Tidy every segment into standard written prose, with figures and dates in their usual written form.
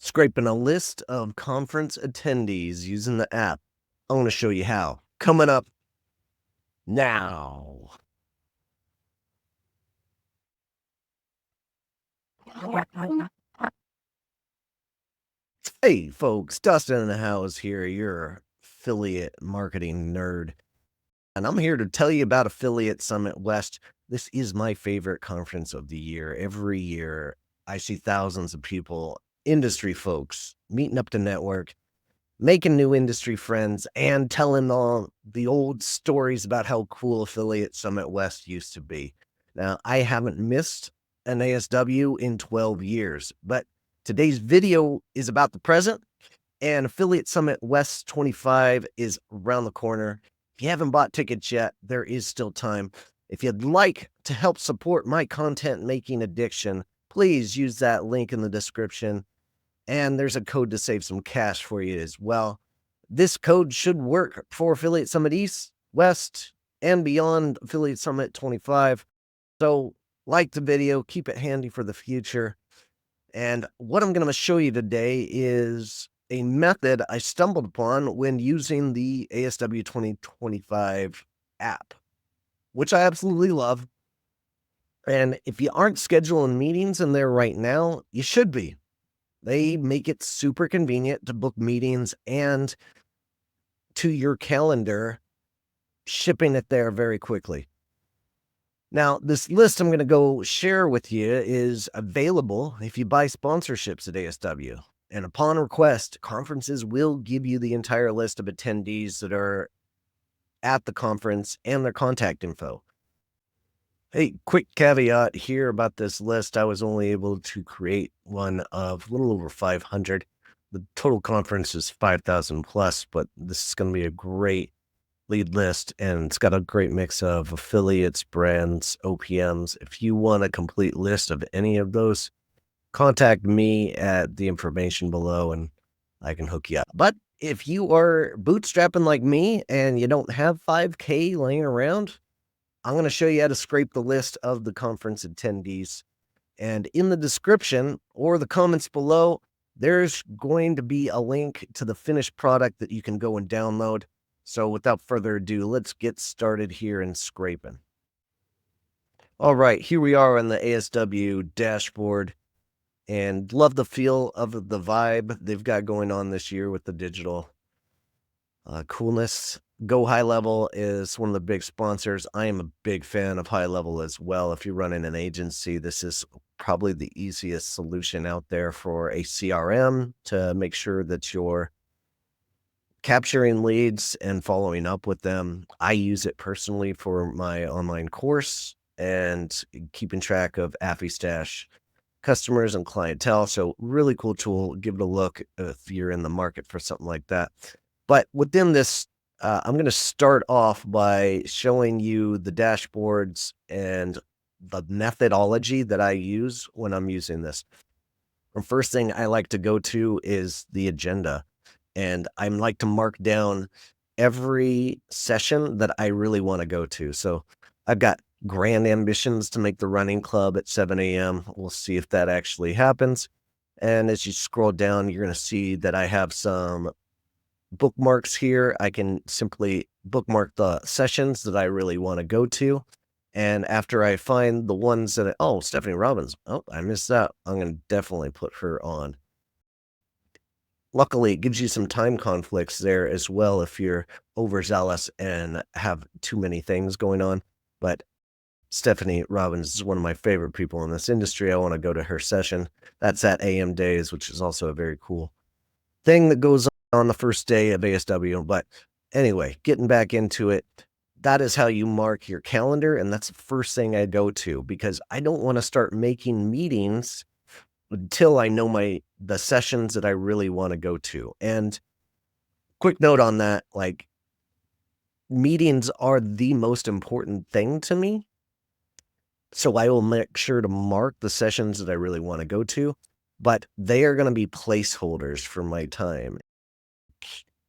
Scraping a list of conference attendees using the app. I want to show you how. Coming up now. Hey, folks, Dustin in the house here, your affiliate marketing nerd. And I'm here to tell you about Affiliate Summit West. This is my favorite conference of the year. Every year, I see thousands of people, industry folks, meeting up to network, making new industry friends, and telling all the old stories about how cool Affiliate Summit West used to be. Now, I haven't missed an ASW in 12 years, but today's video is about the present, and Affiliate Summit West 25 is around the corner. If you haven't bought tickets yet, there is still time. If you'd like to help support my content making addiction, please use that link in the description. And there's a code to save some cash for you as well. This code should work for Affiliate Summit East, West, and beyond Affiliate Summit 25. So like the video, keep it handy for the future. And what I'm going to show you today is a method I stumbled upon when using the ASW 2025 app, which I absolutely love. And if you aren't scheduling meetings in there right now, you should be. They make it super convenient to book meetings and to your calendar, shipping it there very quickly. Now, this list I'm going to go share with you is available if you buy sponsorships at ASW. And upon request, conferences will give you the entire list of attendees that are at the conference and their contact info. Hey, quick caveat here about this list. I was only able to create one of a little over 500. The total conference is 5,000 plus, but this is going to be a great lead list, and it's got a great mix of affiliates, brands, OPMs. If you want a complete list of any of those, contact me at the information below and I can hook you up. But if you are bootstrapping like me and you don't have 5K laying around, I'm going to show you how to scrape the list of the conference attendees. And in the description or the comments below, there's going to be a link to the finished product that you can go and download. So without further ado, let's get started here in scraping. All right, here we are on the ASW dashboard, and love the feel of the vibe they've got going on this year with the digital coolness. Go High Level is one of the big sponsors. I am a big fan of High Level as well. If you're running an agency, this is probably the easiest solution out there for a CRM to make sure that you're capturing leads and following up with them. I use it personally for my online course and keeping track of AffyStash customers and clientele. So really cool tool. Give it a look if you're in the market for something like that. But within this, I'm going to start off by showing you the dashboards and the methodology that I use when I'm using this. The first thing I like to go to is the agenda. And I like to mark down every session that I really want to go to. So I've got grand ambitions to make the running club at 7 a.m. We'll see if that actually happens. And as you scroll down, you're going to see that I have some bookmarks here. I can simply bookmark the sessions that I really want to go to. And after I find the ones that, Stephanie Robbins, I missed that. I'm going to definitely put her on. Luckily, it gives you some time conflicts there as well if you're overzealous and have too many things going on. But Stephanie Robbins is one of my favorite people in this industry. I want to go to her session. That's at AM Days, which is also a very cool thing that goes on the first day of ASW. But anyway, getting back into it, that is how you mark your calendar. And that's the first thing I go to, because I don't want to start making meetings until I know the sessions that I really want to go to. And quick note on that, like, meetings are the most important thing to me. So I will make sure to mark the sessions that I really want to go to, but they are going to be placeholders for my time.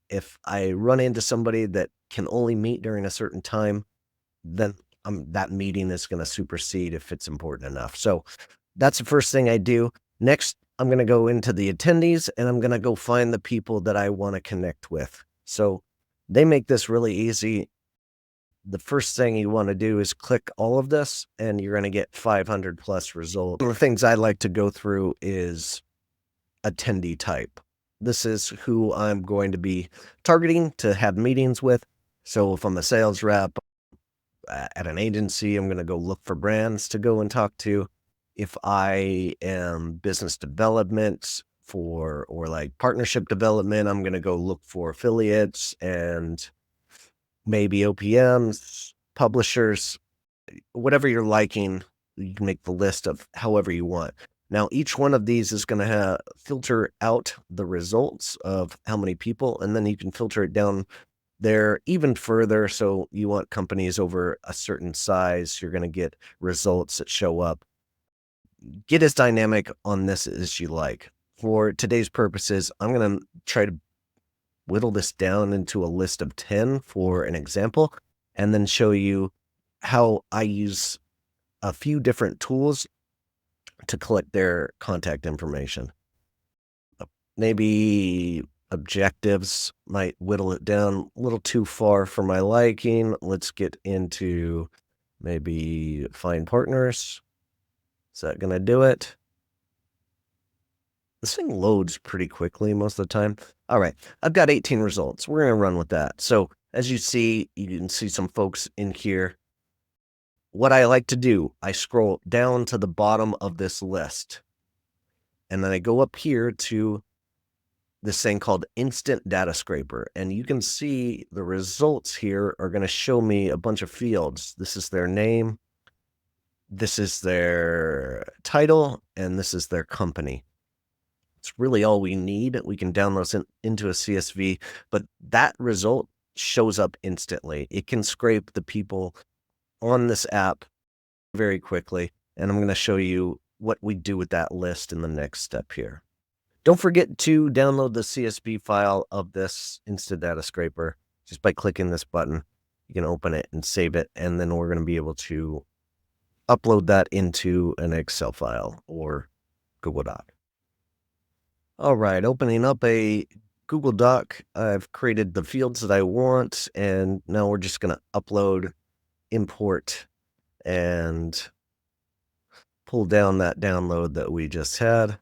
If I run into somebody that can only meet during a certain time, then that meeting is going to supersede if it's important enough. So that's the first thing I do. Next, I'm going to go into the attendees and I'm going to go find the people that I want to connect with. So they make this really easy. The first thing you want to do is click all of this and you're going to get 500 plus results. One of the things I like to go through is attendee type. This is who I'm going to be targeting to have meetings with. So if I'm a sales rep at an agency, I'm going to go look for brands to go and talk to. If I am business development or like partnership development, I'm going to go look for affiliates and maybe OPMs, publishers, whatever you're liking. You can make the list of however you want. Now, each one of these is going to filter out the results of how many people, and then you can filter it down there even further. So you want companies over a certain size, you're going to get results that show up. Get as dynamic on this as you like. For today's purposes, I'm going to try to whittle this down into a list of 10 for an example, and then show you how I use a few different tools to collect their contact information. Maybe objectives might whittle it down a little too far for my liking. Let's get into maybe find partners. Is that going to do it? This thing loads pretty quickly most of the time. All right, I've got 18 results. We're going to run with that. So as you see, you can see some folks in here. What I like to do, I scroll down to the bottom of this list. And then I go up here to this thing called Instant Data Scraper. And you can see the results here are going to show me a bunch of fields. This is their name, this is their title, and this is their company. It's really all we need. We can download it into a CSV, but that result shows up instantly. It can scrape the people on this app very quickly. And I'm going to show you what we do with that list in the next step here. Don't forget to download the CSV file of this Instant Data Scraper just by clicking this button. You can open it and save it, and then we're going to be able to upload that into an Excel file or Google Doc. All right, opening up a Google Doc. I've created the fields that I want, and now we're just going to upload, import, and pull down that download that we just had.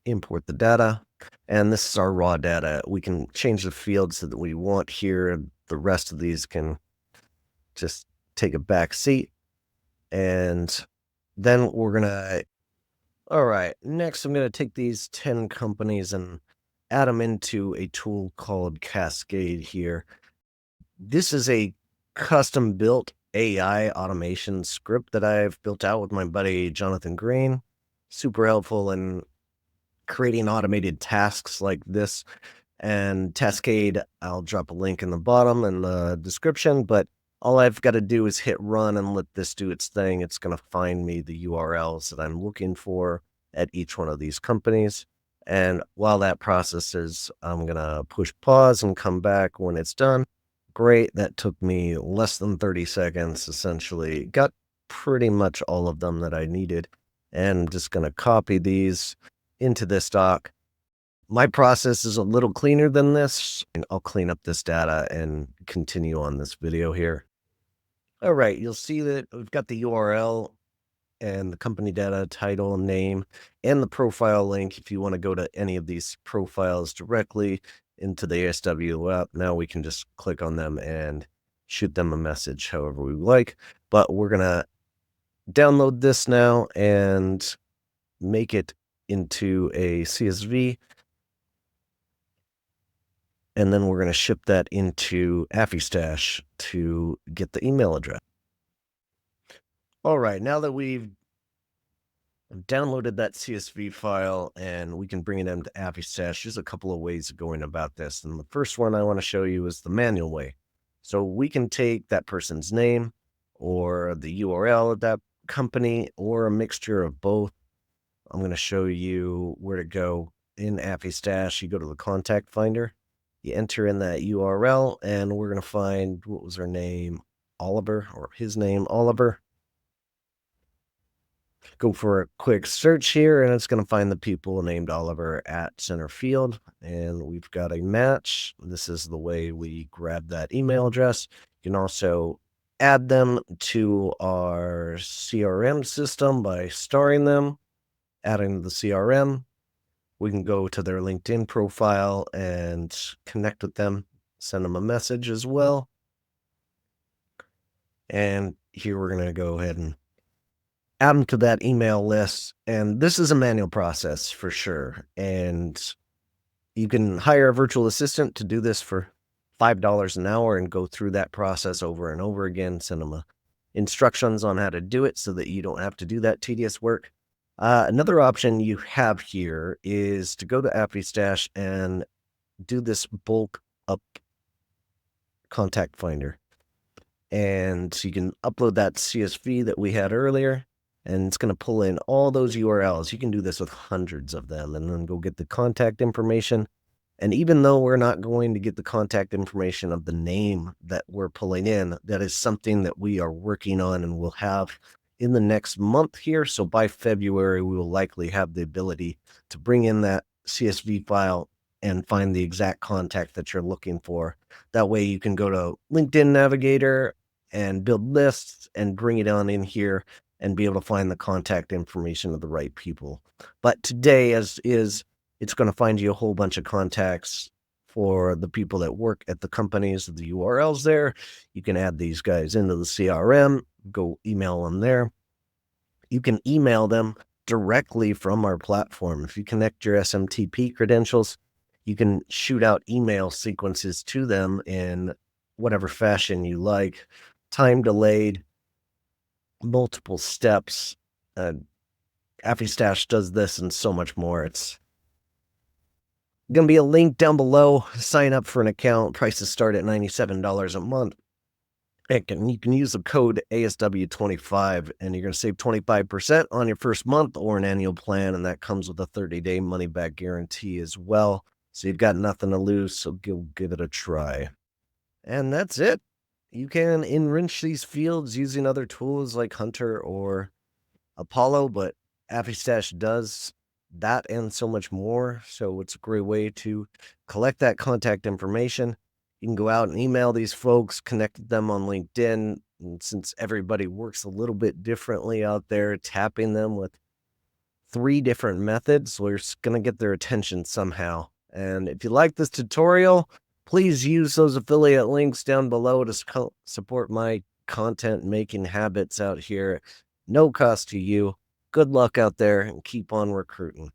Import the data, and this is our raw data. We can change the fields that we want here. The rest of these can just take a back seat. And then we're gonna, all right, next I'm gonna take these 10 companies and add them into a tool called Cascade here. This is a custom built AI automation script that I've built out with my buddy Jonathan Green. Super helpful in creating automated tasks like this. And Taskade, I'll drop a link in the bottom in the description, but all I've got to do is hit run and let this do its thing. It's going to find me the URLs that I'm looking for at each one of these companies. And while that processes, I'm going to push pause and come back when it's done. Great. That took me less than 30 seconds, essentially. Got pretty much all of them that I needed. And I'm just going to copy these into this doc. My process is a little cleaner than this, and I'll clean up this data and continue on this video here. All right, you'll see that we've got the URL and the company data, title, name, and the profile link. If you want to go to any of these profiles directly into the ASW app, now we can just click on them and shoot them a message however we like. But we're going to download this now and make it into a CSV. And then we're going to ship that into AffyStash to get the email address. All right, now that we've downloaded that CSV file and we can bring it into AffyStash, there's a couple of ways of going about this. And the first one I want to show you is the manual way. So we can take that person's name or the URL of that company or a mixture of both. I'm going to show you where to go in AffyStash. You go to the contact finder. You enter in that URL, and we're going to find, what was her name? Oliver, or his name, Oliver. Go for a quick search here, and it's going to find the people named Oliver at center field. And we've got a match. This is the way we grab that email address. You can also add them to our CRM system by starring them, adding the CRM. We can go to their LinkedIn profile and connect with them, send them a message as well. And here we're going to go ahead and add them to that email list. And this is a manual process for sure. And you can hire a virtual assistant to do this for $5 an hour and go through that process over and over again. Send them instructions on how to do it so that you don't have to do that tedious work. Another option you have here is to go to AffyStash and do this bulk up contact finder. And so you can upload that CSV that we had earlier, and it's going to pull in all those URLs. You can do this with hundreds of them and then go get the contact information. And even though we're not going to get the contact information of the name that we're pulling in, that is something that we are working on and will have in the next month here. So by February, we will likely have the ability to bring in that CSV file and find the exact contact that you're looking for. That way you can go to LinkedIn Navigator and build lists and bring it on in here and be able to find the contact information of the right people. But today, as is, it's going to find you a whole bunch of contacts for the people that work at the companies, the URLs there. You can add these guys into the CRM, go email them there. You can email them directly from our platform. If you connect your SMTP credentials, you can shoot out email sequences to them in whatever fashion you like, time delayed, multiple steps. AffyStash does this and so much more. It's going to be a link down below. Sign up for an account. Prices start at $97 a month. You can use the code ASW25 and you're going to save 25% on your first month or an annual plan, and that comes with a 30-day money-back guarantee as well. So you've got nothing to lose, so give it a try. And that's it. You can enrich these fields using other tools like Hunter or Apollo, but AffyStash does that and so much more. So it's a great way to collect that contact information. You can go out and email these folks, connect with them on LinkedIn. And since everybody works a little bit differently out there, tapping them with 3 different methods, we're going to get their attention somehow. And if you like this tutorial, please use those affiliate links down below to support my content making habits out here. No cost to you. Good luck out there and keep on recruiting.